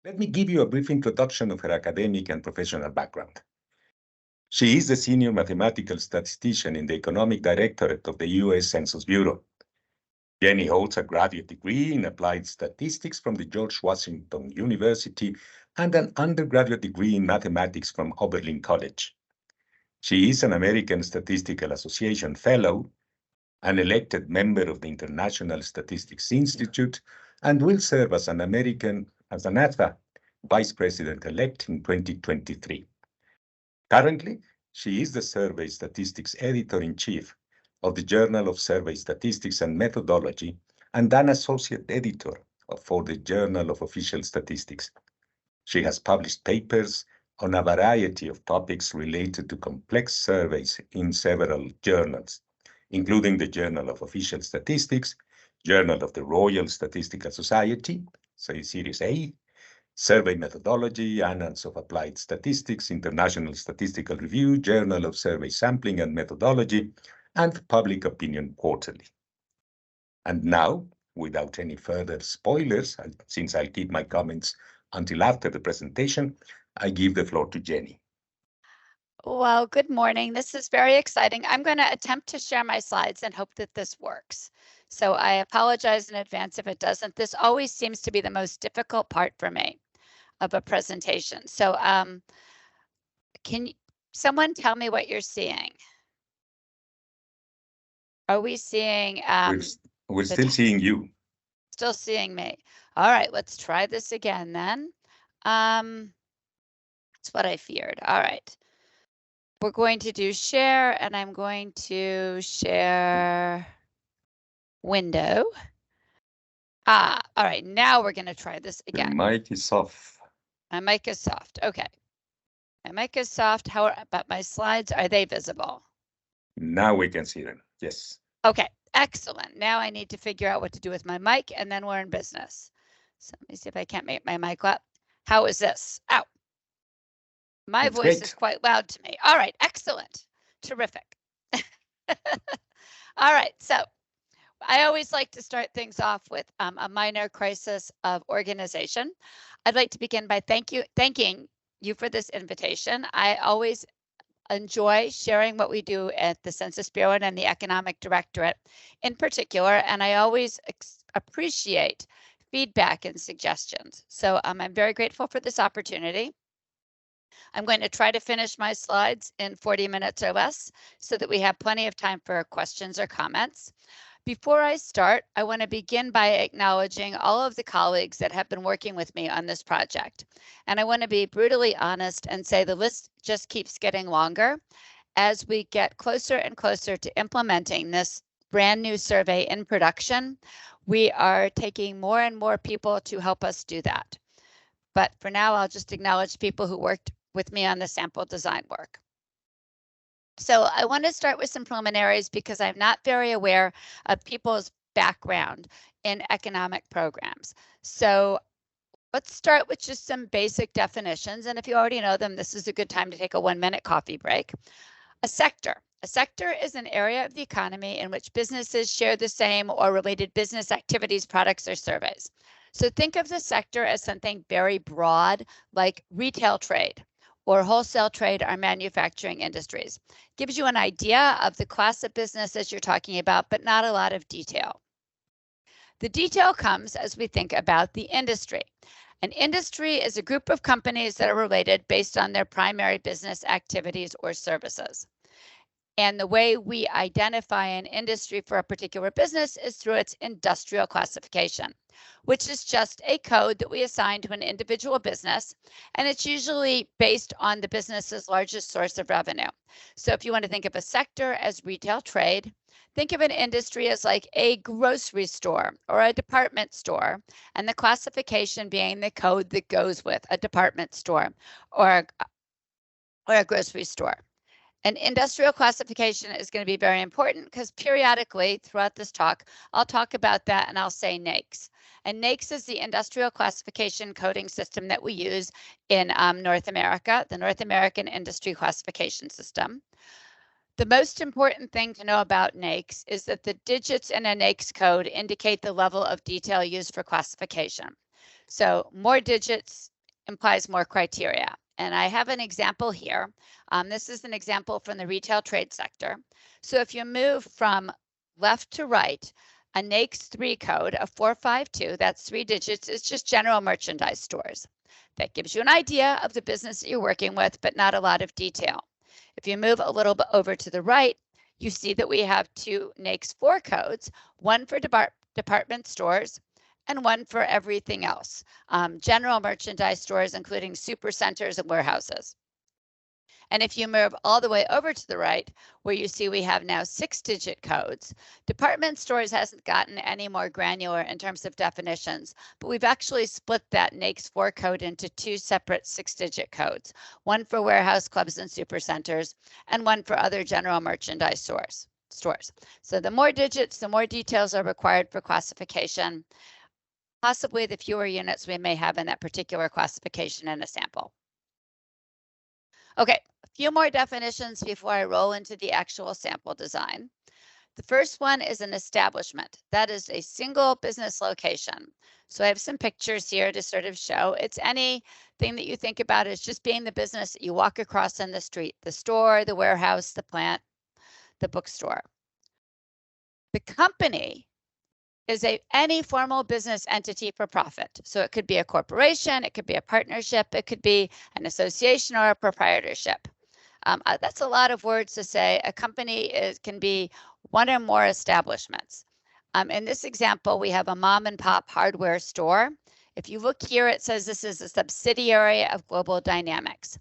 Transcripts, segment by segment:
Let me give you a brief introduction of her academic and professional background. She is the senior mathematical statistician in the economic directorate of the U.S. Census Bureau. Jenny holds a graduate degree in applied statistics from the George Washington University and an undergraduate degree in mathematics from Oberlin College. She is an American Statistical Association Fellow, an elected member of the International Statistics Institute, and will serve as an NASA Vice President-elect in 2023. Currently, she is the Survey Statistics Editor-in-Chief of the Journal of Survey Statistics and Methodology and an Associate Editor for the Journal of Official Statistics. She has published papers on a variety of topics related to complex surveys in several journals, including the Journal of Official Statistics, Journal of the Royal Statistical Society, Series A, Survey Methodology, Annals of Applied Statistics, International Statistical Review, Journal of Survey Sampling and Methodology, and Public Opinion Quarterly. And now, without any further spoilers, since I'll keep my comments until after the presentation, I give the floor to Jenny. Well, good morning. This is very exciting. I'm going to attempt to share my slides and hope that this works. So I apologize in advance if it doesn't. This always seems to be the most difficult part for me of a presentation. So can someone tell me what you're seeing? Are we seeing? We're still seeing you. Still seeing me. All right, let's try this again then. That's what I feared. All right. We're going to do share, and I'm going to share window. All right, now we're going to try this again. The mic is off. My mic is soft. Okay. My mic is soft. How about my slides? Are they visible? Now we can see them. Yes. Okay, excellent. Now I need to figure out what to do with my mic, and then we're in business. So let me see if I can't make my mic up. How is this? Ow. My voice is quite loud to me. All right, excellent. Terrific. All right, so I always like to start things off with a minor crisis of organization. I'd like to begin by thanking you for this invitation. I always enjoy sharing what we do at the Census Bureau and the Economic Directorate in particular, and I always appreciate feedback and suggestions. So I'm very grateful for this opportunity. I'm going to try to finish my slides in 40 minutes or less so that we have plenty of time for questions or comments. Before I start, I want to begin by acknowledging all of the colleagues that have been working with me on this project. And I want to be brutally honest and say the list just keeps getting longer as we get closer and closer to implementing this brand new survey in production. We are taking more and more people to help us do that. But for now, I'll just acknowledge people who worked with me on the sample design work. So I want to start with some preliminaries because I'm not very aware of people's background in economic programs. So let's start with just some basic definitions. And if you already know them, this is a good time to take a 1-minute coffee break. A sector. A sector is an area of the economy in which businesses share the same or related business activities, products, or services. So think of the sector as something very broad, like retail trade, or wholesale trade or manufacturing industries. Gives you an idea of the class of businesses you're talking about, but not a lot of detail. The detail comes as we think about the industry. An industry is a group of companies that are related based on their primary business activities or services. And the way we identify an industry for a particular business is through its industrial classification, which is just a code that we assign to an individual business, and it's usually based on the business's largest source of revenue. So if you want to think of a sector as retail trade, think of an industry as like a grocery store or a department store, and the classification being the code that goes with a department store or a grocery store. An industrial classification is going to be very important because periodically throughout this talk, I'll talk about that and I'll say NAICS. And NAICS is the industrial classification coding system that we use in North America, the North American Industry Classification System. The most important thing to know about NAICS is that the digits in a NAICS code indicate the level of detail used for classification. So more digits implies more criteria. And I have an example here. This is an example from the retail trade sector. So if you move from left to right, a NAICS 3 code of 452, that's 3 digits, is just general merchandise stores. That gives you an idea of the business that you're working with, but not a lot of detail. If you move a little bit over to the right, you see that we have 2 NAICS 4 codes, one for department stores and one for everything else, general merchandise stores, including supercenters and warehouses. And if you move all the way over to the right, where you see we have now 6-digit codes, department stores hasn't gotten any more granular in terms of definitions, but we've actually split that NAICS 4 code into 2 separate 6-digit codes, one for warehouse clubs and supercenters, and one for other general merchandise stores. So the more digits, the more details are required for classification, possibly the fewer units we may have in that particular classification in a sample. Okay, a few more definitions before I roll into the actual sample design. The first one is an establishment. That is a single business location. So I have some pictures here to sort of show it's anything that you think about as just being the business that you walk across in the street, the store, the warehouse, the plant, the bookstore. The company is any formal business entity for profit. So it could be a corporation, it could be a partnership, it could be an association or a proprietorship. That's a lot of words to say. A company can be one or more establishments. In this example, we have a mom and pop hardware store. If you look here, it says this is a subsidiary of Global Dynamics.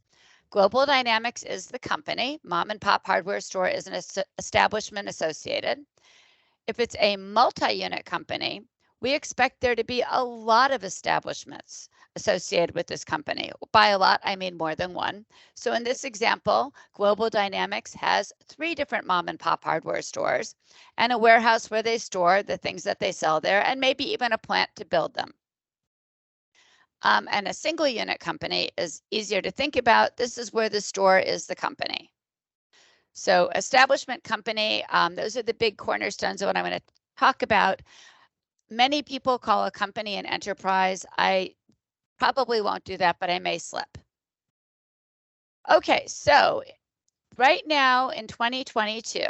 Global Dynamics is the company. Mom and pop hardware store is an establishment associated. If it's a multi-unit company, we expect there to be a lot of establishments associated with this company. By a lot, I mean more than one. So in this example, Global Dynamics has 3 different mom and pop hardware stores and a warehouse where they store the things that they sell there, and maybe even a plant to build them. And a single unit company is easier to think about. This is where the store is the company. So establishment company, those are the big cornerstones of what I'm going to talk about. Many people call a company an enterprise. I probably won't do that, but I may slip. Okay, so right now in 2022,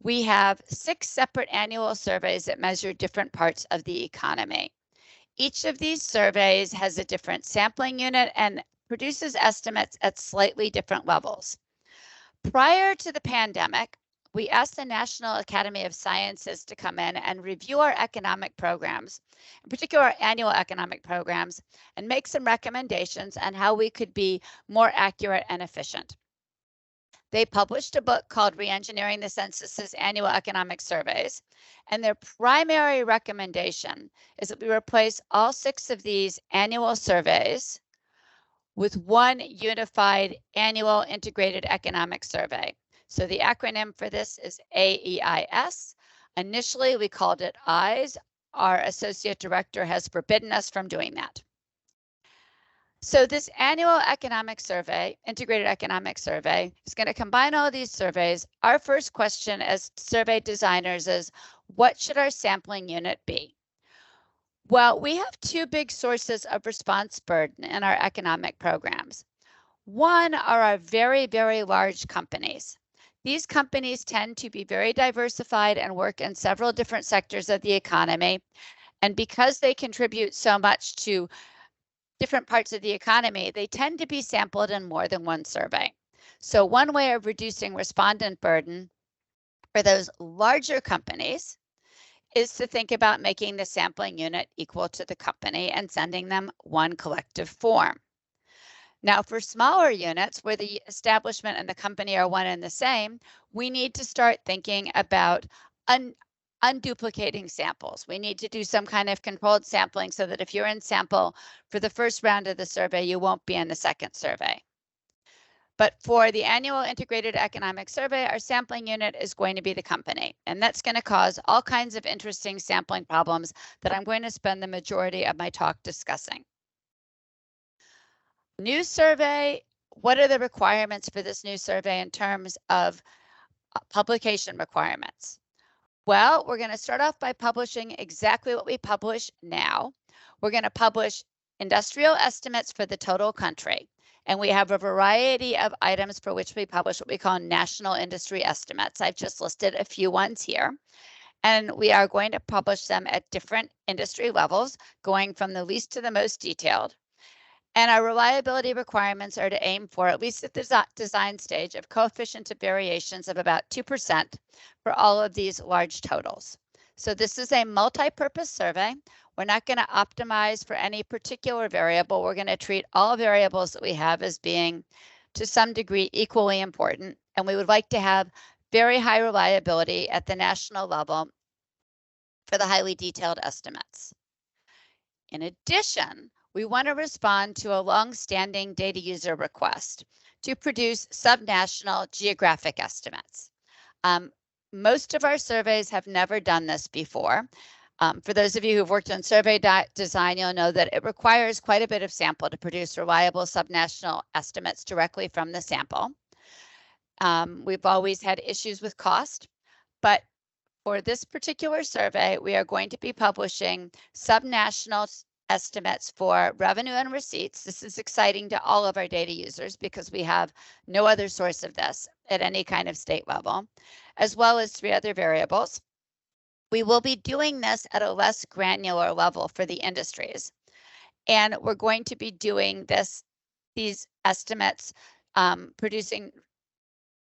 we have 6 separate annual surveys that measure different parts of the economy. Each of these surveys has a different sampling unit and produces estimates at slightly different levels. Prior to the pandemic, we asked the National Academy of Sciences to come in and review our economic programs, in particular our annual economic programs, and make some recommendations on how we could be more accurate and efficient. They published a book called Reengineering the Census's Annual Economic Surveys, and their primary recommendation is that we replace all 6 of these annual surveys with one unified annual integrated economic survey. So the acronym for this is AEIS. Initially, we called it AIES. Our associate director has forbidden us from doing that. So this annual economic survey, integrated economic survey, is going to combine all of these surveys. Our first question as survey designers is, what should our sampling unit be? Well, we have 2 big sources of response burden in our economic programs. One are our very, very large companies. These companies tend to be very diversified and work in several different sectors of the economy. And because they contribute so much to different parts of the economy, they tend to be sampled in more than one survey. So one way of reducing respondent burden for those larger companies is to think about making the sampling unit equal to the company and sending them one collective form. Now, for smaller units where the establishment and the company are one and the same, we need to start thinking about unduplicating samples. We need to do some kind of controlled sampling so that if you're in sample for the first round of the survey, you won't be in the second survey. But for the annual integrated economic survey, our sampling unit is going to be the company. And that's going to cause all kinds of interesting sampling problems that I'm going to spend the majority of my talk discussing. New survey, what are the requirements for this new survey in terms of publication requirements? Well, we're going to start off by publishing exactly what we publish now. We're going to publish industrial estimates for the total country. And we have a variety of items for which we publish what we call national industry estimates. I've just listed a few ones here. And we are going to publish them at different industry levels, going from the least to the most detailed. And our reliability requirements are to aim for, at least at the design stage, of coefficient of variations of about 2% for all of these large totals. So this is a multi-purpose survey. We're not going to optimize for any particular variable. We're going to treat all variables that we have as being, to some degree, equally important. And we would like to have very high reliability at the national level for the highly detailed estimates. In addition, we want to respond to a long-standing data user request to produce subnational geographic estimates. Most of our surveys have never done this before. For those of you who've worked on survey design, you'll know that it requires quite a bit of sample to produce reliable subnational estimates directly from the sample. We've always had issues with cost, but for this particular survey, we are going to be publishing subnational estimates for revenue and receipts. This is exciting to all of our data users because we have no other source of this at any kind of state level, as well as 3 other variables. We will be doing this at a less granular level for the industries. And we're going to be doing these estimates, producing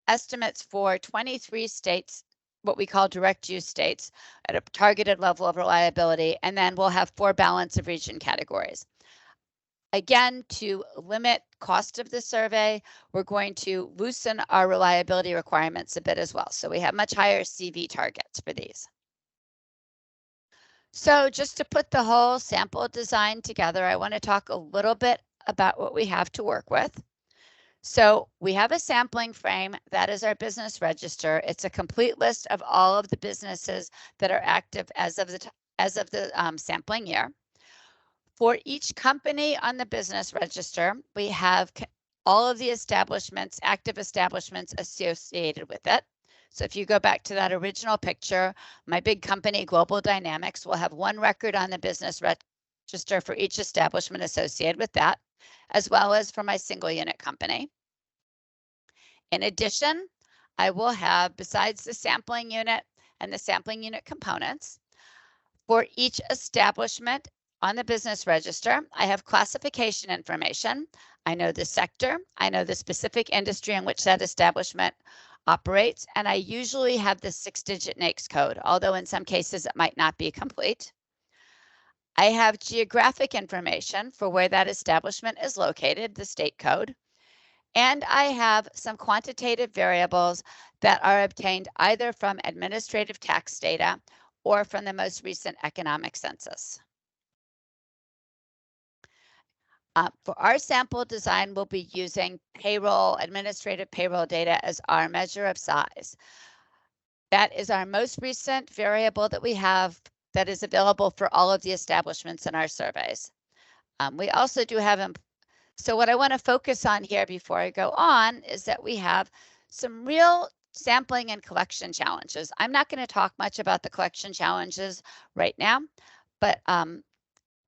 estimates for 23 states, what we call direct use states, at a targeted level of reliability, and then we'll have 4 balance of region categories. Again, to limit cost of the survey, we're going to loosen our reliability requirements a bit as well. So we have much higher CV targets for these. So just to put the whole sample design together, I want to talk a little bit about what we have to work with. So we have a sampling frame. That is our business register. It's a complete list of all of the businesses that are active as of the sampling year. For each company on the business register, we have all of the establishments, active establishments associated with it. So if you go back to that original picture, my big company, Global Dynamics, will have 1 record on the business register for each establishment associated with that, as well as for my single unit company. In addition, I will have, besides the sampling unit and the sampling unit components, for each establishment on the business register, I have classification information. I know the sector, I know the specific industry in which that establishment operates, and I usually have the 6-digit NAICS code, although in some cases it might not be complete. I have geographic information for where that establishment is located, the state code, and I have some quantitative variables that are obtained either from administrative tax data or from the most recent economic census. For our sample design, we'll be using administrative payroll data as our measure of size. That is our most recent variable that we have that is available for all of the establishments in our surveys. We also do have, so what I want to focus on here before I go on is that we have some real sampling and collection challenges. I'm not going to talk much about the collection challenges right now, but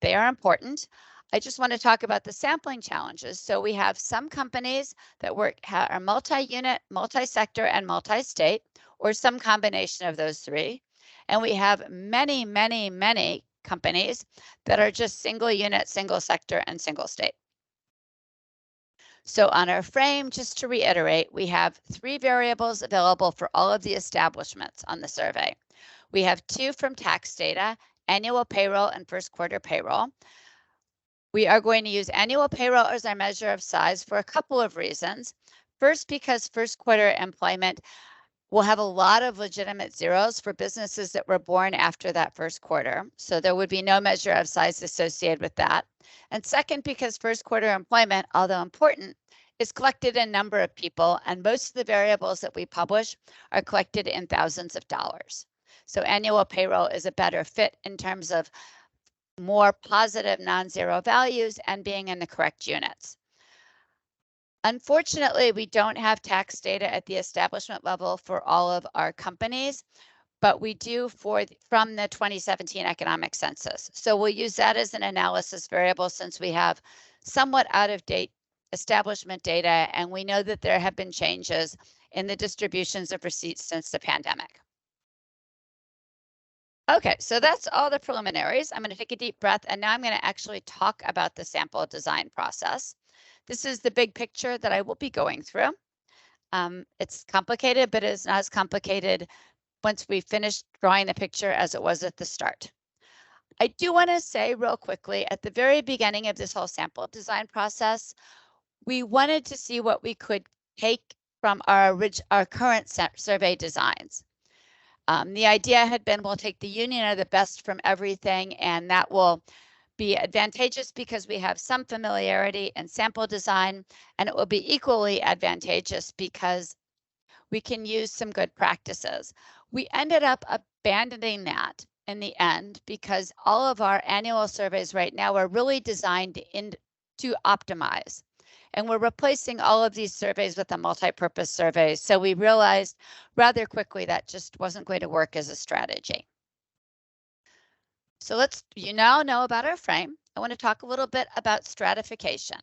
they are important. I just want to talk about the sampling challenges. So we have some companies that are multi-unit, multi-sector, and multi-state, or some combination of those 3. And we have many, many, many companies that are just single unit, single sector, and single state. So on our frame, just to reiterate, we have 3 variables available for all of the establishments on the survey. We have 2 from tax data, annual payroll and first quarter payroll. We are going to use annual payroll as our measure of size for a couple of reasons. First, because first quarter employment will have a lot of legitimate zeros for businesses that were born after that first quarter. So there would be no measure of size associated with that. And second, because first quarter employment, although important, is collected in number of people, and most of the variables that we publish are collected in thousands of dollars. So annual payroll is a better fit in terms of more positive non-zero values and being in the correct units. Unfortunately, we don't have tax data at the establishment level for all of our companies. but we do from the 2017 economic census. So we'll use that as an analysis variable since we have somewhat out of date establishment data, and we know that there have been changes in the distributions of receipts since the pandemic. Okay, so that's all the preliminaries. I'm going to take a deep breath, and now I'm going to actually talk about the sample design process. This is the big picture that I will be going through. It's complicated, but it's not as complicated once we finish drawing the picture as it was at the start. I do want to say real quickly, at the very beginning of this whole sample design process, we wanted to see what we could take from our current survey designs. The idea had been we'll take the union of the best from everything, and that will be advantageous because we have some familiarity in sample design, and it will be equally advantageous because we can use some good practices. We ended up abandoning that in the end because all of our annual surveys right now are really designed to optimize. And we're replacing all of these surveys with a multi-purpose survey. So we realized rather quickly that just wasn't going to work as a strategy. So you now know about our frame. I want to talk a little bit about stratification.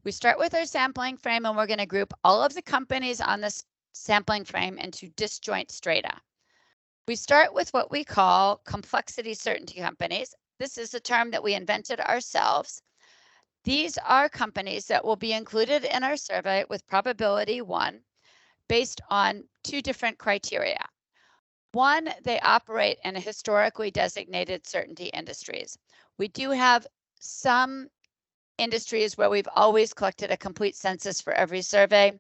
We start with our sampling frame, and we're going to group all of the companies on this sampling frame into disjoint strata. We start with what we call complexity certainty companies. This is a term that we invented ourselves. These are companies that will be included in our survey with probability 1 based on 2 different criteria. One, they operate in historically designated certainty industries. We do have some industries where we've always collected a complete census for every survey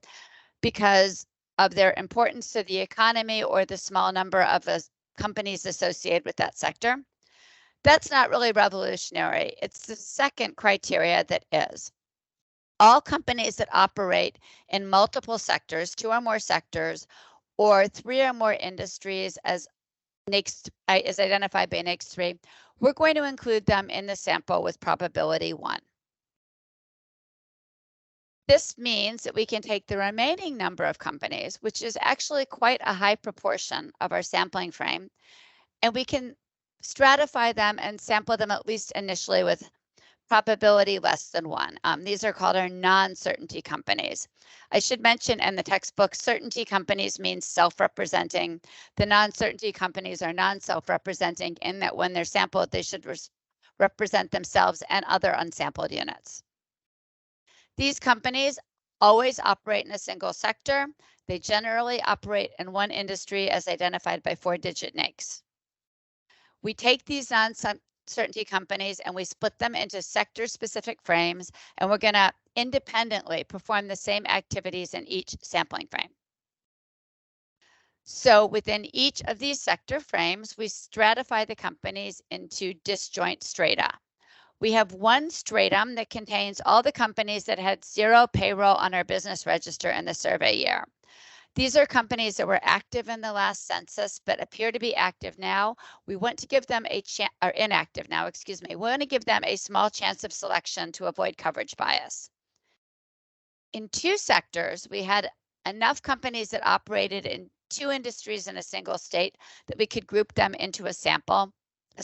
because of their importance to the economy or the small number of companies associated with that sector. That's not really revolutionary. It's the second criteria that is. All companies that operate in multiple sectors, 2 or more sectors, or 3 or more industries as identified by NAICS 3, we're going to include them in the sample with probability 1. This means that we can take the remaining number of companies, which is actually quite a high proportion of our sampling frame, and we can stratify them and sample them at least initially with probability less than 1. These are called our non-certainty companies. I should mention in the textbook, certainty companies means self-representing. The non-certainty companies are non-self-representing in that when they're sampled, they should represent themselves and other unsampled units. These companies always operate in a single sector. They generally operate in one industry as identified by 4-digit NAICS. We take these non-certainty companies and we split them into sector-specific frames, and we're going to independently perform the same activities in each sampling frame. So within each of these sector frames, we stratify the companies into disjoint strata. We have one stratum that contains all the companies that had 0 payroll on our business register in the survey year. These are companies that were active in the last census but appear to be active now. We want to give them inactive now, excuse me. We want to give them a small chance of selection to avoid coverage bias. In 2 sectors, we had enough companies that operated in 2 industries in a single state that we could group them into a sample, a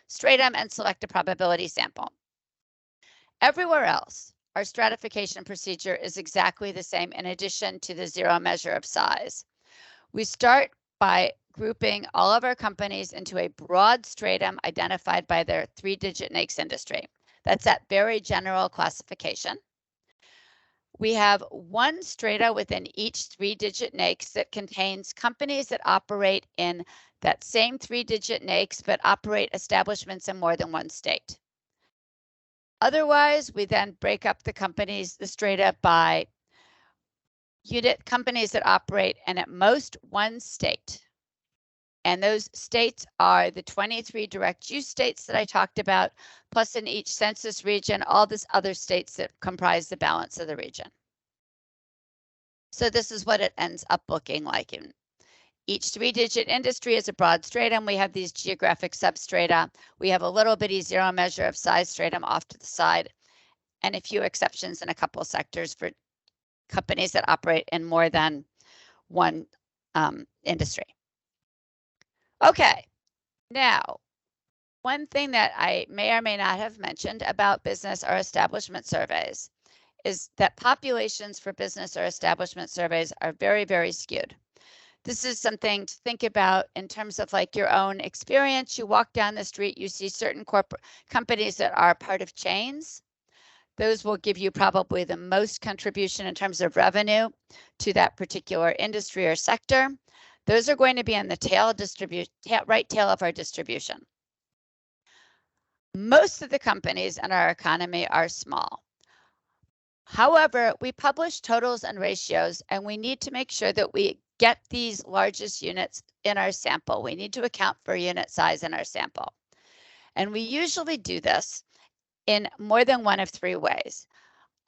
stratum, and select a probability sample. Everywhere else, our stratification procedure is exactly the same in addition to the 0 measure of size. We start by grouping all of our companies into a broad stratum identified by their 3-digit NAICS industry. That's that very general classification. We have one strata within each 3-digit NAICS that contains companies that operate in that same 3-digit NAICS but operate establishments in more than one state. Otherwise, we then break up the strata by companies that operate in at most one state. And those states are the 23 direct use states that I talked about, plus in each census region, all these other states that comprise the balance of the region. So this is what it ends up looking like. In each 3-digit industry is a broad stratum. We have these geographic substrata. We have a little bitty 0 measure of size stratum off to the side, and a few exceptions in a couple of sectors for companies that operate in more than one industry. Okay, now, one thing that I may or may not have mentioned about business or establishment surveys is that populations for business or establishment surveys are very, very skewed. This is something to think about in terms of like your own experience. You walk down the street, you see certain corporate companies that are part of chains. Those will give you probably the most contribution in terms of revenue to that particular industry or sector. Those are going to be on the right tail of our distribution. Most of the companies in our economy are small. However, we publish totals and ratios, and we need to make sure that we get these largest units in our sample. We need to account for unit size in our sample. And we usually do this in more than one of three ways.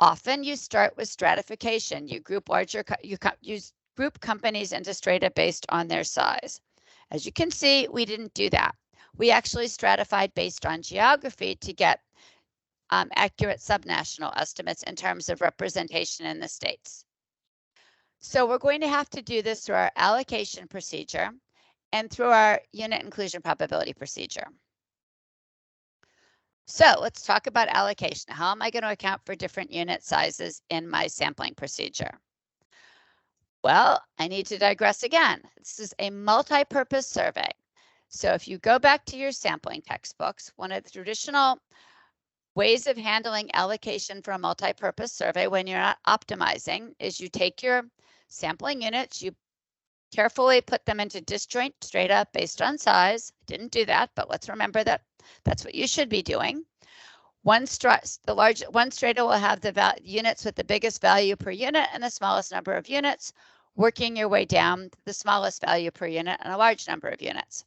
Often you start with stratification. You group group companies into strata based on their size. As you can see, we didn't do that. We actually stratified based on geography to get accurate subnational estimates in terms of representation in the states. So we're going to have to do this through our allocation procedure and through our unit inclusion probability procedure. So let's talk about allocation. How am I going to account for different unit sizes in my sampling procedure? Well, I need to digress again. This is a multi-purpose survey. So if you go back to your sampling textbooks, one of the traditional ways of handling allocation for a multi-purpose survey when you're not optimizing is you take your sampling units, you carefully put them into disjoint strata based on size. I didn't do that, but let's remember that that's what you should be doing. One strata will have the units with the biggest value per unit and the smallest number of units, working your way down to the smallest value per unit and a large number of units.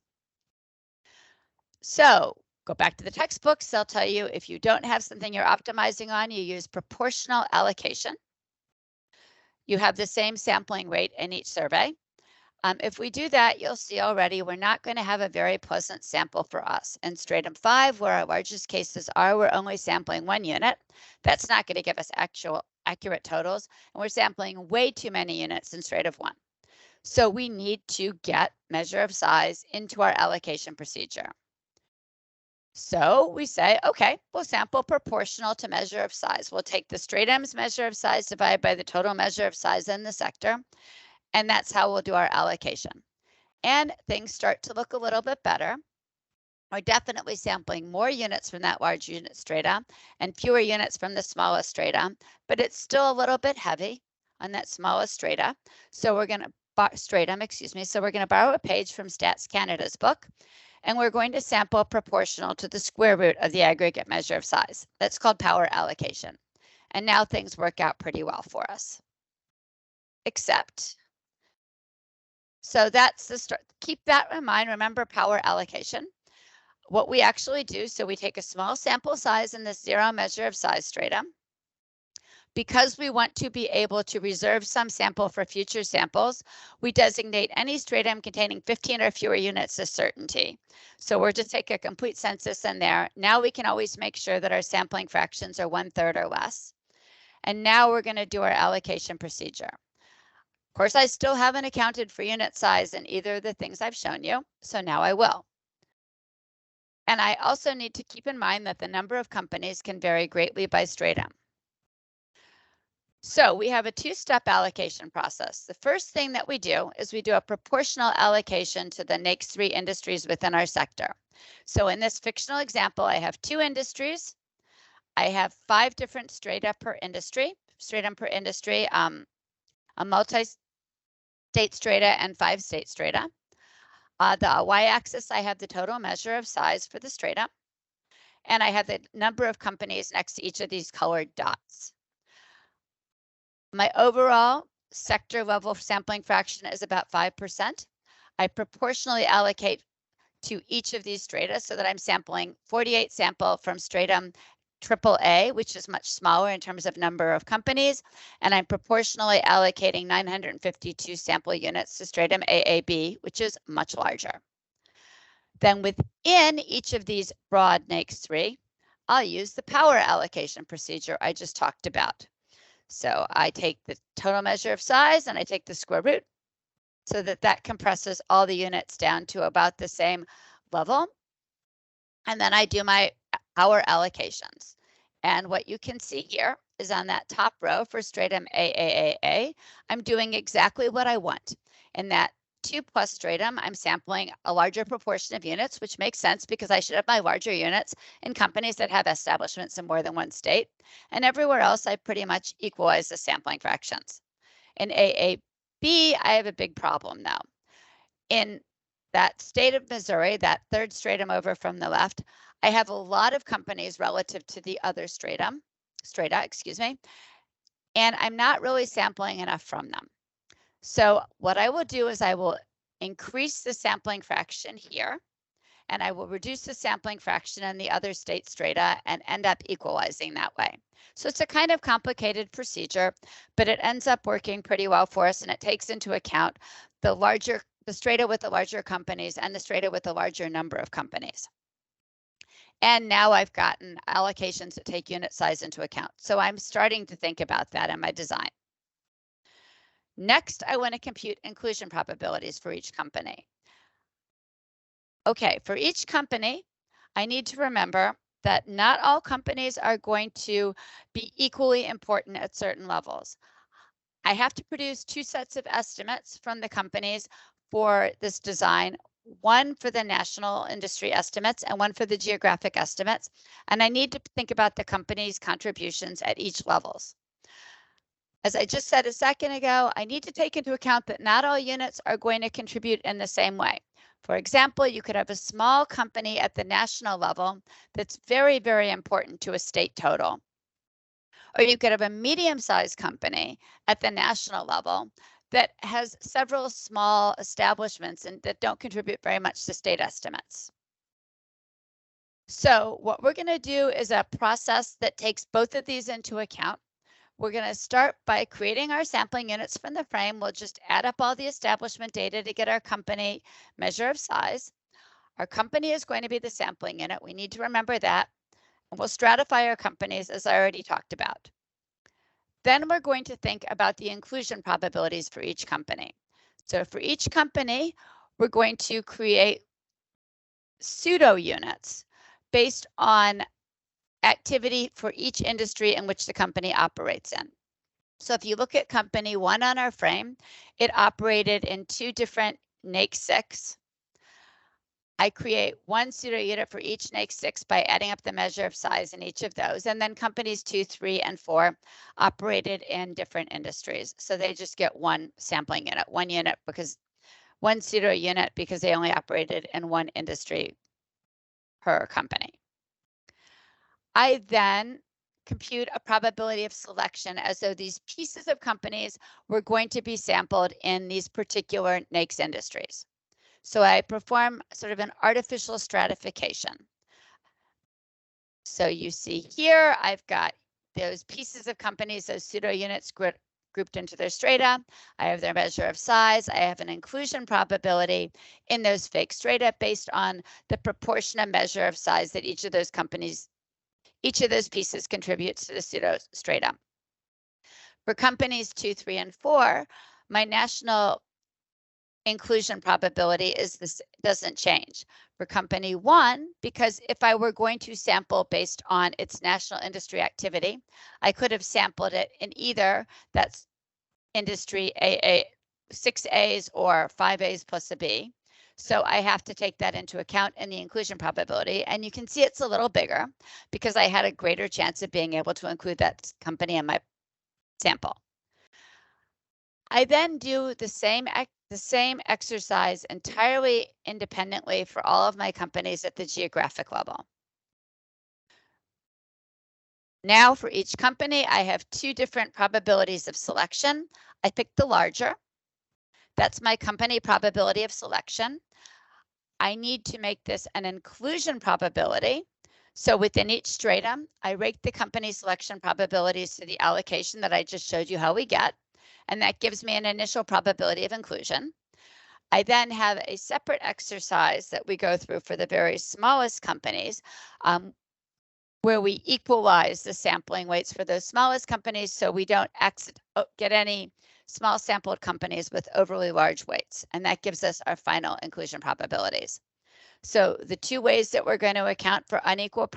So go back to the textbooks. They'll tell you if you don't have something you're optimizing on, you use proportional allocation. You have the same sampling rate in each survey. If we do that, you'll see already we're not going to have a very pleasant sample for us. In stratum 5, where our largest cases are, we're only sampling 1 unit. That's not going to give us accurate totals, and we're sampling way too many units in stratum 1. So we need to get measure of size into our allocation procedure. So we say, okay, we'll sample proportional to measure of size. We'll take the stratum's measure of size divided by the total measure of size in the sector, and that's how we'll do our allocation. And things start to look a little bit better. We're definitely sampling more units from that large unit strata and fewer units from the smallest strata, but it's still a little bit heavy on that smallest strata. So we're going to So we're going to borrow a page from Stats Canada's book, and we're going to sample proportional to the square root of the aggregate measure of size. That's called power allocation. And now things work out pretty well for us. Except, so that's the start. Keep that in mind. Remember power allocation. What we actually do, so we take a small sample size in this 0 measure of size stratum. Because we want to be able to reserve some sample for future samples, we designate any stratum containing 15 or fewer units as certainty. So we're to take a complete census in there. Now we can always make sure that our sampling fractions are 1/3 or less. And now we're going to do our allocation procedure. Of course, I still haven't accounted for unit size in either of the things I've shown you, so now I will. And I also need to keep in mind that the number of companies can vary greatly by stratum. So we have a 2-step allocation process. The first thing that we do is we do a proportional allocation to the next 3 industries within our sector. So in this fictional example, I have 2 industries. I have 5 different stratum per industry, a multi-state strata and 5 state strata. The y-axis, I have the total measure of size for the strata, and I have the number of companies next to each of these colored dots. My overall sector level sampling fraction is about 5%. I proportionally allocate to each of these strata so that I'm sampling 48 sample from stratum AAA, which is much smaller in terms of number of companies, and I'm proportionally allocating 952 sample units to stratum AAB, which is much larger. Then within each of these broad next 3, I'll use the power allocation procedure I just talked about. So I take the total measure of size and I take the square root, so that compresses all the units down to about the same level. And then I do my hour allocations. And what you can see here is on that top row for stratum AAAA, I'm doing exactly what I want. In that 2+ stratum, I'm sampling a larger proportion of units, which makes sense because I should have my larger units in companies that have establishments in more than one state. And everywhere else, I pretty much equalize the sampling fractions. In AAB, I have a big problem now. In that state of Missouri, that third stratum over from the left, I have a lot of companies relative to the other strata, and I'm not really sampling enough from them. So what I will do is I will increase the sampling fraction here, and I will reduce the sampling fraction in the other state strata and end up equalizing that way. So it's a kind of complicated procedure, but it ends up working pretty well for us, and it takes into account the strata with the larger companies and the strata with the larger number of companies. And now I've gotten allocations that take unit size into account. So I'm starting to think about that in my design. Next, I want to compute inclusion probabilities for each company. Okay, for each company, I need to remember that not all companies are going to be equally important at certain levels. I have to produce 2 sets of estimates from the companies for this design, one for the national industry estimates and one for the geographic estimates. And I need to think about the company's contributions at each levels. As I just said a second ago, I need to take into account that not all units are going to contribute in the same way. For example, you could have a small company at the national level that's very, very important to a state total. Or you could have a medium-sized company at the national level that has several small establishments and that don't contribute very much to state estimates. So what we're going to do is a process that takes both of these into account. We're going to start by creating our sampling units from the frame. We'll just add up all the establishment data to get our company measure of size. Our company is going to be the sampling unit. We need to remember that. And we'll stratify our companies, as I already talked about. Then we're going to think about the inclusion probabilities for each company. So for each company, we're going to create pseudo units based on activity for each industry in which the company operates in. So if you look at company 1 on our frame, it operated in 2 different NAICS 6. I create 1 pseudo unit for each NAICS 6 by adding up the measure of size in each of those. And then companies 2, 3, and 4 operated in different industries. So they just get 1 sampling unit, 1 unit because 1 pseudo unit because they only operated in 1 industry per company. I then compute a probability of selection as though these pieces of companies were going to be sampled in these particular NAICS industries. So I perform sort of an artificial stratification. So you see here, I've got those pieces of companies, those pseudo units grouped into their strata. I have their measure of size. I have an inclusion probability in those fake strata based on the proportion of measure of size that each of those companies, each of those pieces contributes to the pseudo strata. For companies 2, 3, and 4, my national inclusion probability doesn't change. For company 1, because if I were going to sample based on its national industry activity, I could have sampled it in either that's industry 6 A's or 5 A's plus a B. So I have to take that into account in the inclusion probability. And you can see it's a little bigger because I had a greater chance of being able to include that company in my sample. I then do the same exercise entirely independently for all of my companies at the geographic level. Now for each company, I have 2 different probabilities of selection. I picked the larger. That's my company probability of selection. I need to make this an inclusion probability. So within each stratum, I rate the company selection probabilities to the allocation that I just showed you how we get. And that gives me an initial probability of inclusion. I then have a separate exercise that we go through for the very smallest companies where we equalize the sampling weights for those smallest companies so we don't get any small sampled companies with overly large weights, and that gives us our final inclusion probabilities. So the two ways that we're going to account for unequal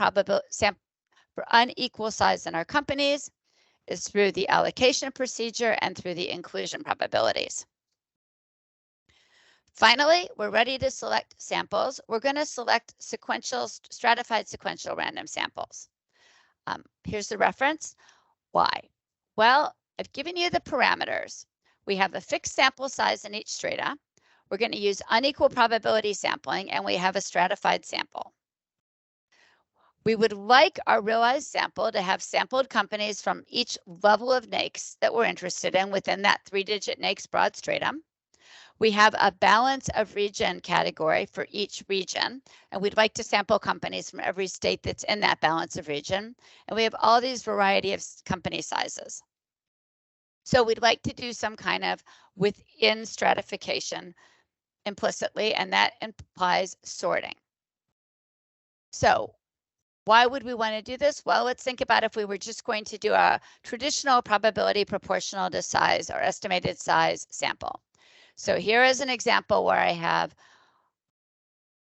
size in our companies is through the allocation procedure and through the inclusion probabilities. Finally, we're ready to select samples. We're going to select stratified sequential random samples. Here's the reference. Why? Well, I've given you the parameters. We have a fixed sample size in each strata. We're going to use unequal probability sampling, and we have a stratified sample. We would like our realized sample to have sampled companies from each level of NAICS that we're interested in within that 3-digit NAICS broad stratum. We have a balance of region category for each region, and we'd like to sample companies from every state that's in that balance of region. And we have all these variety of company sizes. So we'd like to do some kind of within stratification implicitly, and that implies sorting. So why would we want to do this? Well, let's think about if we were just going to do a traditional probability proportional to size or estimated size sample. So here is an example where I have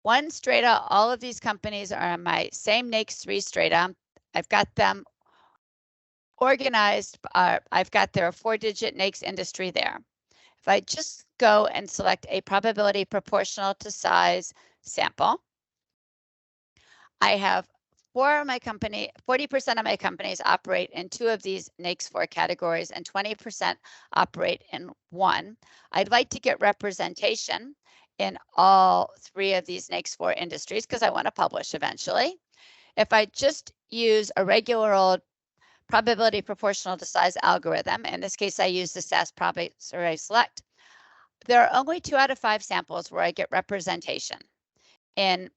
one strata. All of these companies are in my same NAICS 3 strata. I've got them organized. I've got their 4-digit NAICS industry there. If I just go and select a probability proportional to size sample, I have 40% of my companies operate in 2 of these NAICS 4 categories and 20% operate in 1. I'd like to get representation in all 3 of these NAICS 4 industries because I want to publish eventually. If I just use a regular old probability proportional to size algorithm, in this case I use the SAS probability array select, there are only 2 out of 5 samples where I get representation in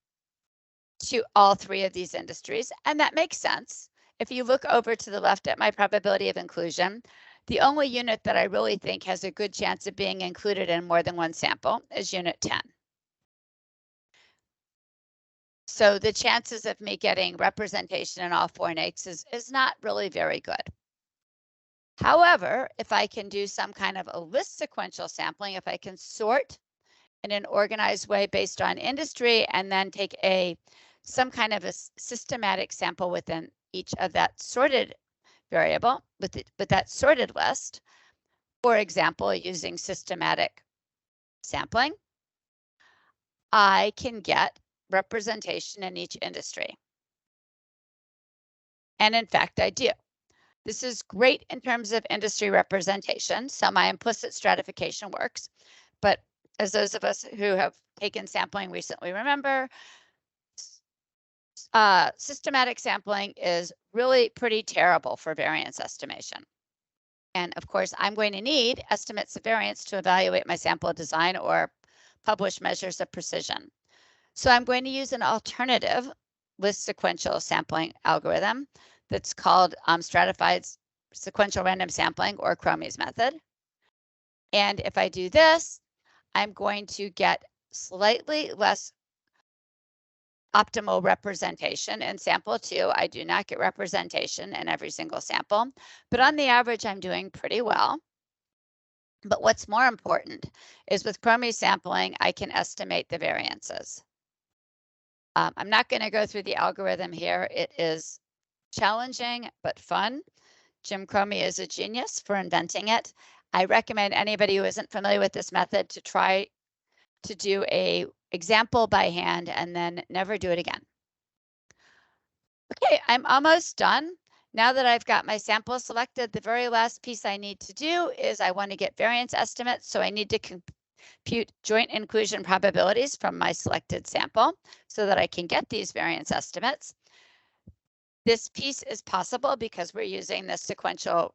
to all 3 of these industries, and that makes sense. If you look over to the left at my probability of inclusion, the only unit that I really think has a good chance of being included in more than one sample is unit 10. So the chances of me getting representation in all 4 NAICS is not really very good. However, if I can do some kind of a list sequential sampling, if I can sort in an organized way based on industry and then take some kind of a systematic sample within each of that sorted variable with that sorted list, for example, using systematic sampling, I can get representation in each industry. And in fact, I do. This is great in terms of industry representation, so my implicit stratification works. But as those of us who have taken sampling recently remember, systematic sampling is really pretty terrible for variance estimation. And of course, I'm going to need estimates of variance to evaluate my sample design or publish measures of precision. So I'm going to use an alternative list sequential sampling algorithm that's called stratified sequential random sampling, or Cromie's method. And if I do this, I'm going to get slightly less optimal representation in sample 2. I do not get representation in every single sample, but on the average, I'm doing pretty well. But what's more important is with Cromie sampling, I can estimate the variances. I'm not going to go through the algorithm here. It is challenging, but fun. Jim Cromie is a genius for inventing it. I recommend anybody who isn't familiar with this method to try to do an example by hand and then never do it again. Okay, I'm almost done. Now that I've got my sample selected, the very last piece I need to do is I want to get variance estimates. So I need to compute joint inclusion probabilities from my selected sample so that I can get these variance estimates. This piece is possible because we're using the sequential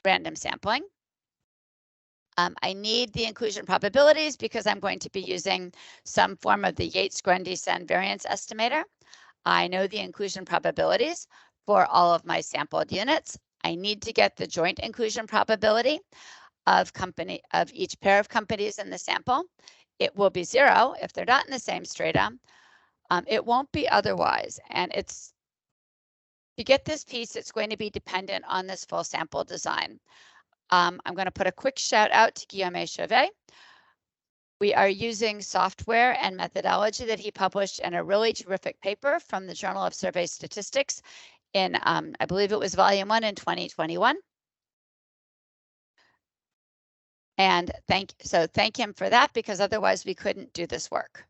random sampling. I need the inclusion probabilities because I'm going to be using some form of the Yates-Grundy-Sen variance estimator. I know the inclusion probabilities for all of my sampled units. I need to get the joint inclusion probability of each pair of companies in the sample. It will be 0 if they're not in the same strata. It won't be otherwise. And to get this piece, it's going to be dependent on this full sample design. I'm going to put a quick shout out to Guillaume Chauvet. We are using software and methodology that he published in a really terrific paper from the Journal of Survey Statistics in, I believe it was volume 1 in 2021. And thank him for that, because otherwise we couldn't do this work.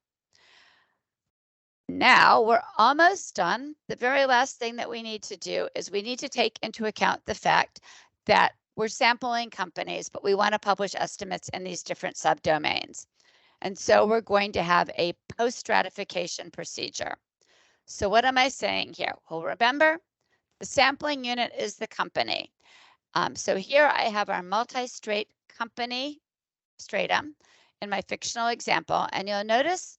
Now we're almost done. The very last thing that we need to do is we need to take into account the fact that we're sampling companies, but we want to publish estimates in these different subdomains. And so we're going to have a post-stratification procedure. So what am I saying here? Well, remember, the sampling unit is the company. So here I have our multi-strate company stratum in my fictional example, and you'll notice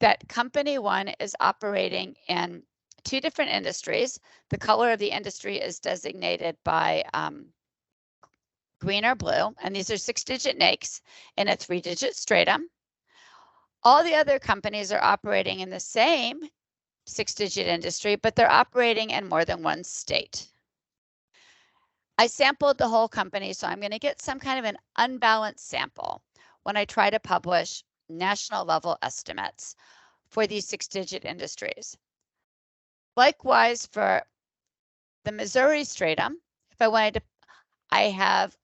that company 1 is operating in 2 different industries. The color of the industry is designated by green or blue, and these are 6-digit NAICS in a 3-digit stratum. All the other companies are operating in the same 6-digit industry, but they're operating in more than one state. I sampled the whole company, so I'm going to get some kind of an unbalanced sample when I try to publish national level estimates for these 6-digit industries. Likewise, for the Missouri stratum, if I wanted to, I have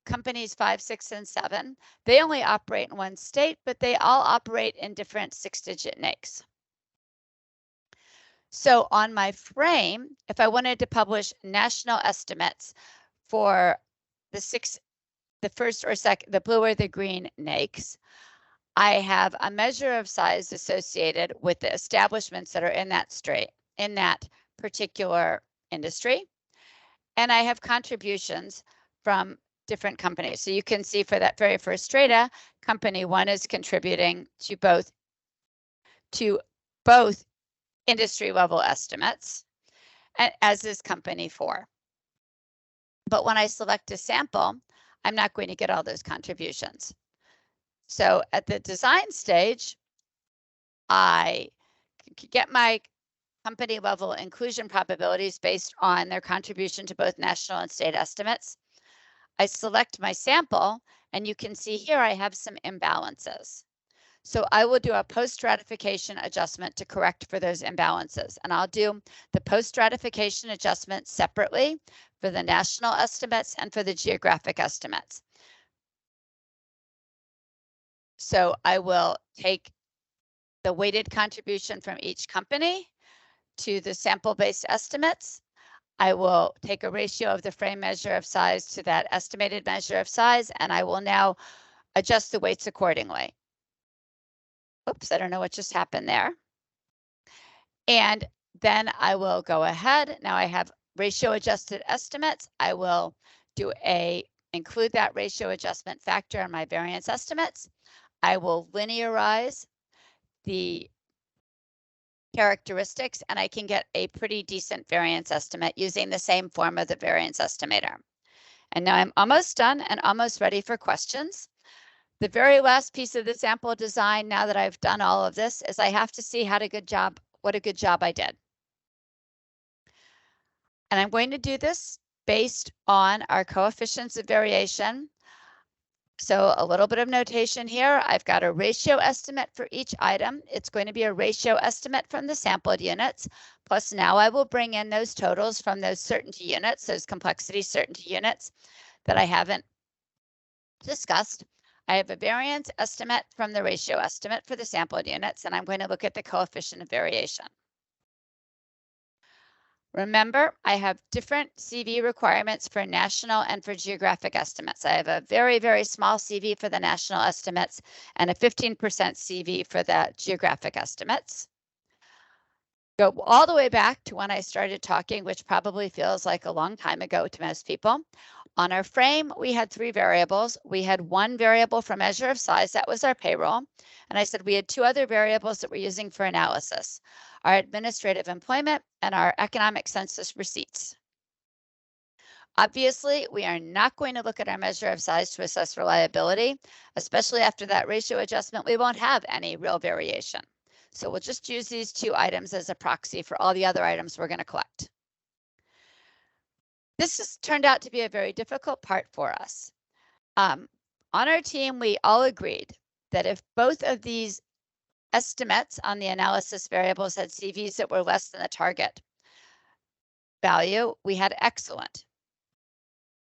companies 5, 6, and 7. They only operate in one state, but they all operate in different 6-digit NAICS. So on my frame, if I wanted to publish national estimates for the first or second, the blue or the green NAICS, I have a measure of size associated with the establishments that are in that particular industry. And I have contributions from different companies. So you can see for that very first strata, company 1 is contributing to both industry level estimates, as is company 4. But when I select a sample, I'm not going to get all those contributions. So at the design stage, I get my company level inclusion probabilities based on their contribution to both national and state estimates. I select my sample, and you can see here I have some imbalances. So I will do a post-stratification adjustment to correct for those imbalances. And I'll do the post-stratification adjustment separately for the national estimates and for the geographic estimates. So I will take the weighted contribution from each company to the sample-based estimates. I will take a ratio of the frame measure of size to that estimated measure of size, and I will now adjust the weights accordingly. Oops, I don't know what just happened there. And then I will go ahead. Now I have ratio adjusted estimates. I will include that ratio adjustment factor in my variance estimates. I will linearize the characteristics, and I can get a pretty decent variance estimate using the same form of the variance estimator. And now I'm almost done and almost ready for questions. The very last piece of the sample design, now that I've done all of this, is I have to see what a good job I did. And I'm going to do this based on our coefficients of variation. So a little bit of notation here. I've got a ratio estimate for each item. It's going to be a ratio estimate from the sampled units. Plus now I will bring in those totals from those certainty units, those complexity certainty units that I haven't discussed. I have a variance estimate from the ratio estimate for the sampled units, and I'm going to look at the coefficient of variation. Remember, I have different CV requirements for national and for geographic estimates. I have a very, very small CV for the national estimates and a 15% CV for the geographic estimates. Go all the way back to when I started talking, which probably feels like a long time ago to most people. On our frame, we had 3 variables. We had 1 variable for measure of size, that was our payroll. And I said we had 2 other variables that we're using for analysis, our administrative employment and our economic census receipts. Obviously, we are not going to look at our measure of size to assess reliability, especially after that ratio adjustment. We won't have any real variation. So we'll just use these 2 items as a proxy for all the other items we're going to collect. This has turned out to be a very difficult part for us. On our team, we all agreed that if both of these estimates on the analysis variables had CVs that were less than the target value, we had excellent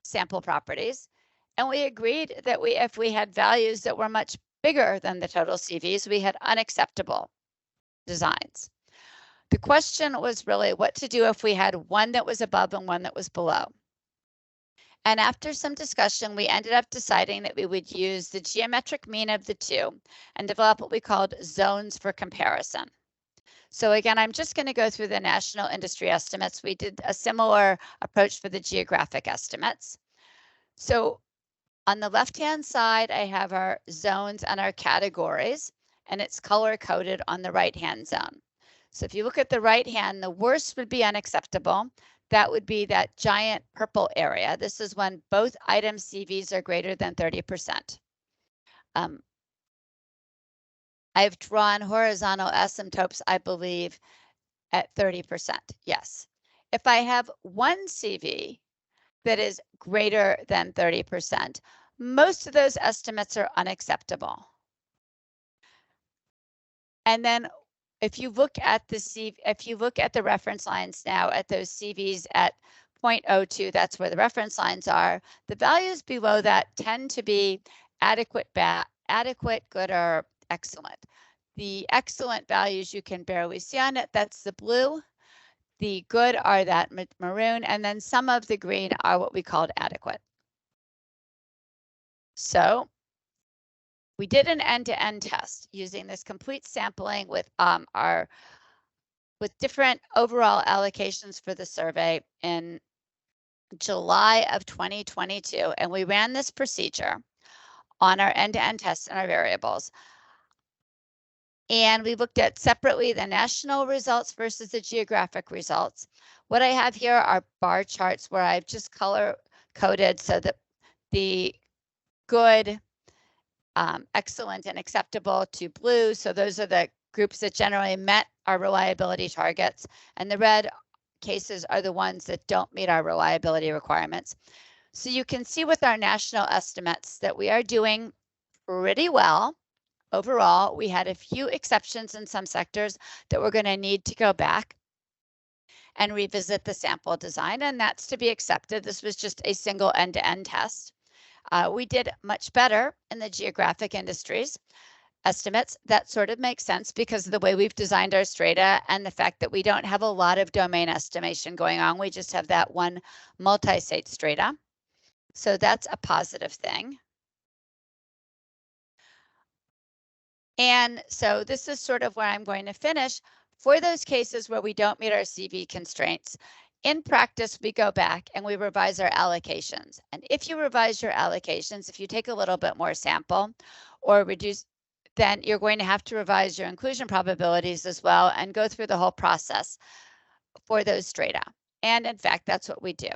sample properties. And we agreed that if we had values that were much bigger than the total CVs, we had unacceptable designs. The question was really what to do if we had one that was above and one that was below. And after some discussion, we ended up deciding that we would use the geometric mean of the two and develop what we called zones for comparison. So again, I'm just going to go through the national industry estimates. We did a similar approach for the geographic estimates. So on the left-hand side, I have our zones and our categories, and it's color-coded on the right-hand zone. So if you look at the right hand, the worst would be unacceptable. That would be that giant purple area. This is when both item CVs are greater than 30%. I've drawn horizontal asymptotes, I believe, at 30%. Yes. If I have one CV that is greater than 30%, most of those estimates are unacceptable. And then if you look at the reference lines now at those CVs at 0.02, that's where the reference lines are. The values below that tend to be adequate, good, or excellent. The excellent values you can barely see on it. That's the blue. The good are that maroon, and then some of the green are what we called adequate. So we did an end-to-end test using this complete sampling with different overall allocations for the survey in July of 2022, and we ran this procedure on our end-to-end tests and our variables. And we looked at separately the national results versus the geographic results. What I have here are bar charts where I've just color-coded so that the good, excellent, and acceptable to blue. So those are the groups that generally met our reliability targets, and the red cases are the ones that don't meet our reliability requirements. So you can see with our national estimates that we are doing pretty well. Overall, we had a few exceptions in some sectors that we're going to need to go back and revisit the sample design, and that's to be accepted. This was just a single end-to-end test. We did much better in the geographic industries estimates. That sort of makes sense because of the way we've designed our strata and the fact that we don't have a lot of domain estimation going on. We just have that one multi-state strata. So that's a positive thing. And so this is sort of where I'm going to finish. For those cases where we don't meet our CV constraints, in practice, we go back and we revise our allocations. And if you revise your allocations, if you take a little bit more sample or reduce, then you're going to have to revise your inclusion probabilities as well and go through the whole process for those strata. And in fact, that's what we do.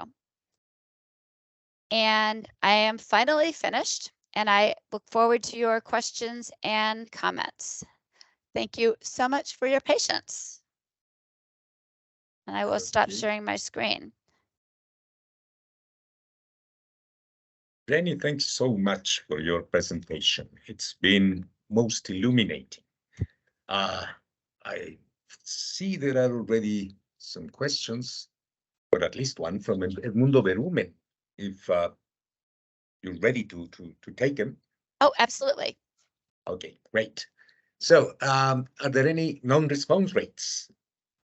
And I am finally finished, and I look forward to your questions and comments. Thank you so much for your patience. And I will stop sharing my screen. Jenny, thanks so much for your presentation. It's been most illuminating. I see there are already some questions, or at least one from Edmundo Berumen, if you're ready to take them. Oh, absolutely. Okay, great. So are there any non-response rates?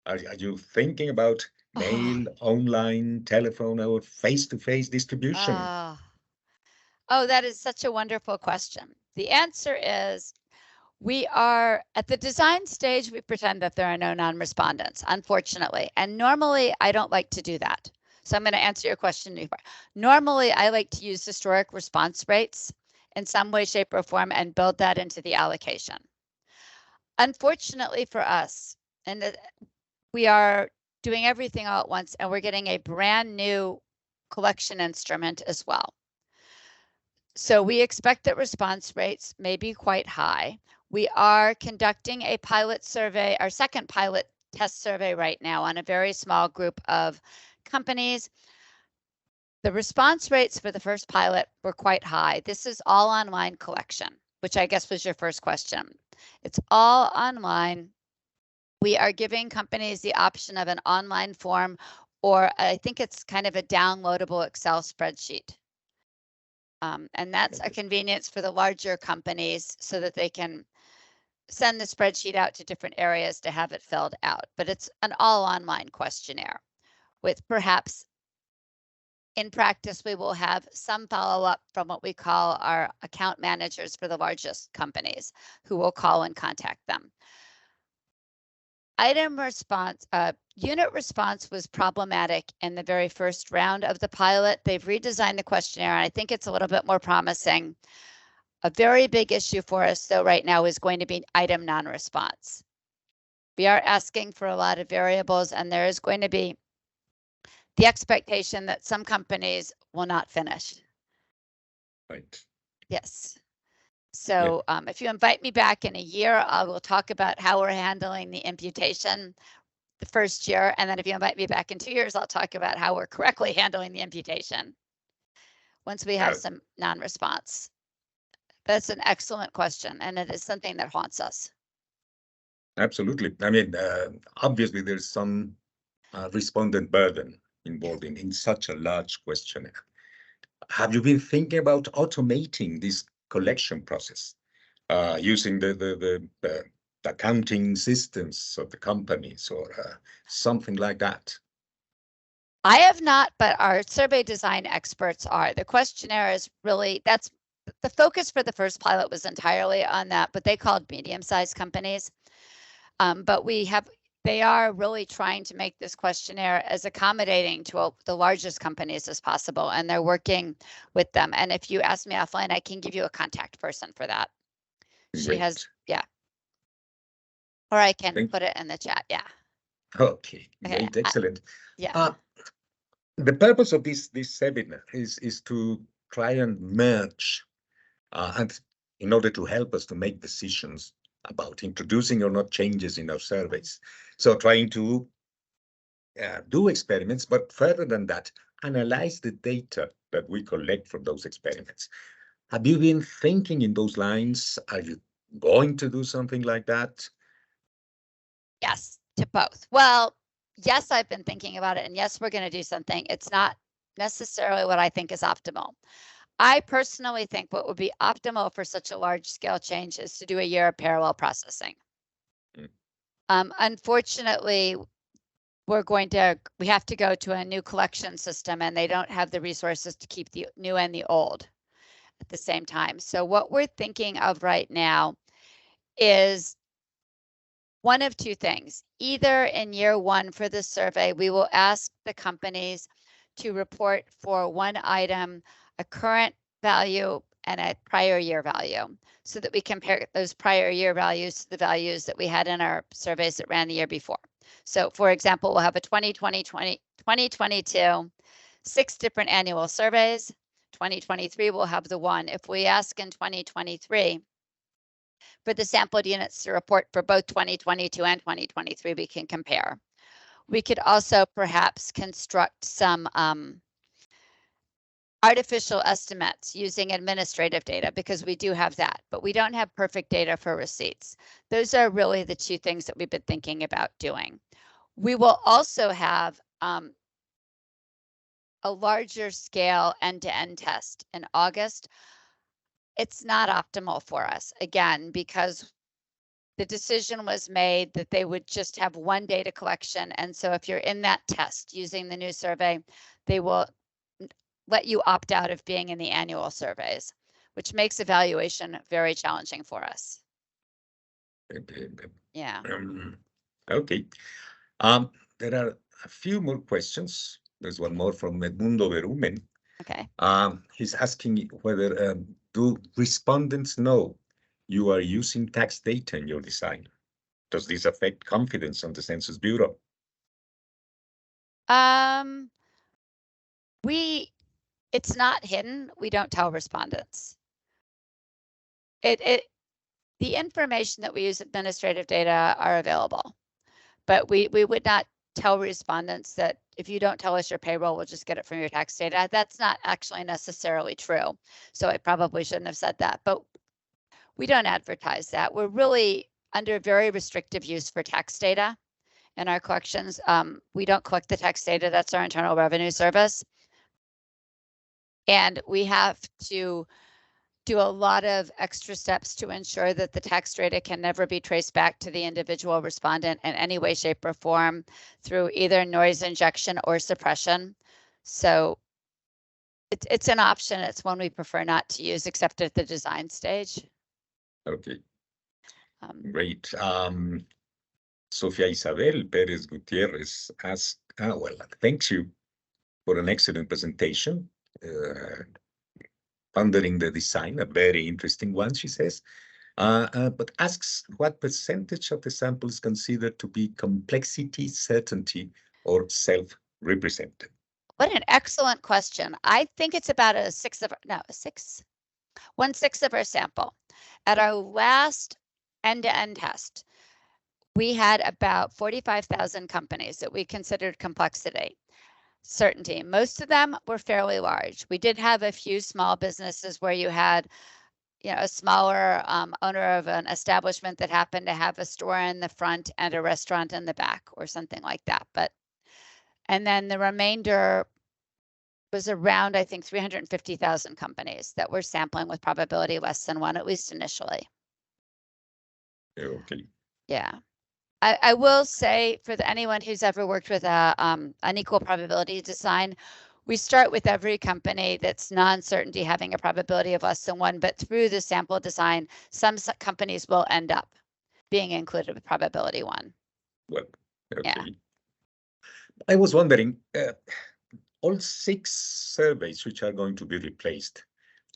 Are you thinking about mail, online, telephone, or face-to-face distribution? Oh, that is such a wonderful question. The answer is we are at the design stage, we pretend that there are no non-respondents, unfortunately. And normally I don't like to do that. So I'm going to answer your question. Normally I like to use historic response rates in some way, shape, or form and build that into the allocation. Unfortunately for us, we are doing everything all at once, and we're getting a brand new collection instrument as well. So we expect that response rates may be quite high. We are conducting a pilot survey, our second pilot test survey right now on a very small group of companies. The response rates for the first pilot were quite high. This is all online collection, which I guess was your first question. It's all online. We are giving companies the option of an online form, or I think it's kind of a downloadable Excel spreadsheet. And that's a convenience for the larger companies so that they can send the spreadsheet out to different areas to have it filled out. But it's an all online questionnaire with perhaps in practice, we will have some follow-up from what we call our account managers for the largest companies who will call and contact them. Unit response was problematic in the very first round of the pilot. They've redesigned the questionnaire, and I think it's a little bit more promising. A very big issue for us, though, right now is going to be item non-response. We are asking for a lot of variables, and there is going to be the expectation that some companies will not finish. Right. Yes. So if you invite me back in a year, I will talk about how we're handling the imputation the first year. And then if you invite me back in 2 years, I'll talk about how we're correctly handling the imputation once we have some non-response. That's an excellent question, and it is something that haunts us. Absolutely. I mean, obviously, there's some respondent burden involved in such a large questionnaire. Have you been thinking about automating this collection process using the accounting systems of the companies or something like that? I have not, but our survey design experts are. The questionnaire is really, that's the focus for the first pilot was entirely on that, but they called medium-sized companies. But they are really trying to make this questionnaire as accommodating to the largest companies as possible, and they're working with them. And if you ask me offline, I can give you a contact person for that. She Great. has, or I can put it in the chat. Okay, great, excellent. Yeah. The purpose of this seminar is to try and merge, and in order to help us to make decisions about introducing or not changes in our surveys. So trying to do experiments, but further than that, analyze the data that we collect from those experiments. Have you been thinking in those lines? Are you going to do something like that? Yes, to both. Well, yes, I've been thinking about it, and yes, we're going to do something. It's not necessarily what I think is optimal. I personally think what would be optimal for such a large scale change is to do a year of parallel processing. Unfortunately, we have to go to a new collection system, and they don't have the resources to keep the new and the old at the same time. So what we're thinking of right now is one of two things. Either in year one for the survey, we will ask the companies to report for one item a current value and a prior year value, so that we compare those prior year values to the values that we had in our surveys that ran the year before. So for example, we'll have a 2022, 6 different annual surveys. 2023 will have the one. If we ask in 2023 for the sampled units to report for both 2022 and 2023, we can compare. We could also perhaps construct some artificial estimates using administrative data, because we do have that, but we don't have perfect data for receipts. Those are really the two things that we've been thinking about doing. We will also have a larger scale end-to-end test in August. It's not optimal for us, again, because the decision was made that they would just have one data collection. And so if you're in that test using the new survey, they will let you opt out of being in the annual surveys, which makes evaluation very challenging for us. Yeah. Okay. There are a few more questions. There's one more from Edmundo Berumen. Okay. He's asking whether do respondents know you are using tax data in your design? Does this affect confidence on the Census Bureau? It's not hidden. We don't tell respondents. The information that we use, administrative data, are available, but we would not tell respondents that if you don't tell us your payroll, we'll just get it from your tax data. That's not actually necessarily true. So I probably shouldn't have said that, but we don't advertise that. We're really under very restrictive use for tax data in our collections. We don't collect the tax data. That's our Internal Revenue Service. And we have to do a lot of extra steps to ensure that the tax data can never be traced back to the individual respondent in any way, shape, or form through either noise injection or suppression. So it's an option. It's one we prefer not to use except at the design stage. Okay. Great. Sofia Isabel Perez Gutierrez asked, well, thanks you for an excellent presentation. Pondering the design, a very interesting one, she says, but asks what percentage of the sample is considered to be complexity, certainty, or self-represented? What an excellent question. I think it's about 1/6 of our sample. At our last end-to-end test, we had about 45,000 companies that we considered complexity. Certainty. Most of them were fairly large. We did have a few small businesses where you had, a smaller owner of an establishment that happened to have a store in the front and a restaurant in the back or something like that. And then the remainder was around, I think, 350,000 companies that were sampling with probability less than 1, at least initially. Okay. Yeah. I will say for anyone who's ever worked with an equal probability design, we start with every company that's non-certainty having a probability of less than 1, but through the sample design, some companies will end up being included with probability 1. Well, okay. Yeah. I was wondering, all 6 surveys which are going to be replaced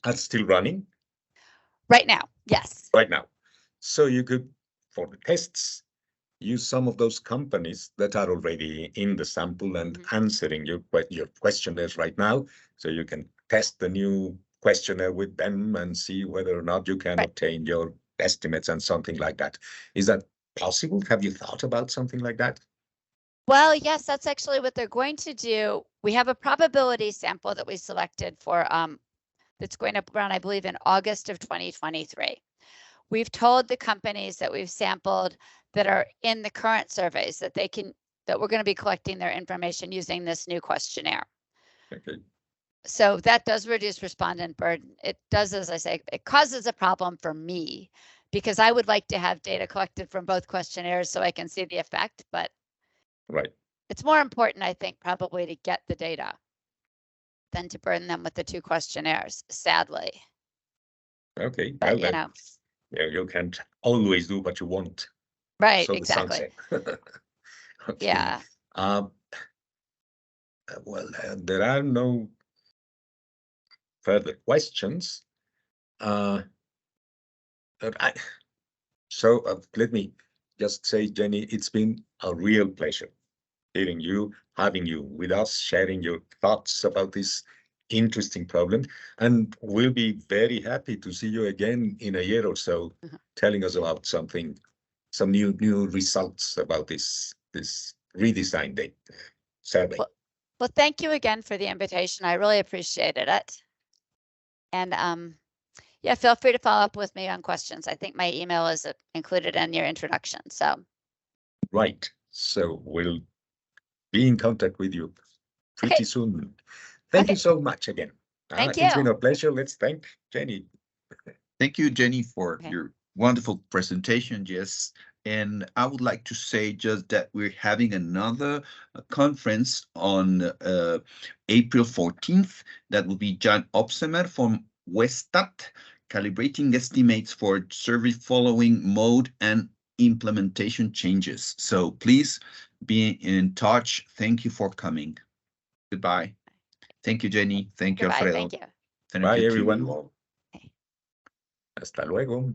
are still running? Right now, yes. Right now. So you could, for the tests, use some of those companies that are already in the sample and answering your questionnaires right now. So you can test the new questionnaire with them and see whether or not you can obtain your estimates and something like that. Is that possible? Have you thought about something like that? Well, yes, that's actually what they're going to do. We have a probability sample that we selected for that's going to run, I believe, in August of 2023. We've told the companies that we've sampled that are in the current surveys that we're going to be collecting their information using this new questionnaire. Okay. So that does reduce respondent burden. It does, as I say, it causes a problem for me because I would like to have data collected from both questionnaires so I can see the effect, but right. It's more important, I think, probably to get the data than to burden them with the 2 questionnaires, sadly. Okay. But, well, you can't always do what you want. Right, So exactly. Okay. Yeah. Well, there are no further questions. Let me just say, Jenny, it's been a real pleasure hearing you, having you with us, sharing your thoughts about this interesting problem. And we'll be very happy to see you again in a year or so, telling us about some new results about this redesigned data survey. Well, thank you again for the invitation. I really appreciated it. And yeah, feel free to follow up with me on questions. I think my email is included in your introduction. So. Right. So we'll be in contact with you pretty soon. Thank you so much again. Thank you. It's been a pleasure. Let's thank Jenny. Thank you, Jenny, for your wonderful presentation. Yes. And I would like to say just that we're having another conference on April 14th. That will be Jan Opsemer from Westat, calibrating estimates for survey following mode and implementation changes. So please be in touch. Thank you for coming. Goodbye. Thank you, Jenny. Thank you, Alfredo. Thank you. Bye, everyone. Hasta luego.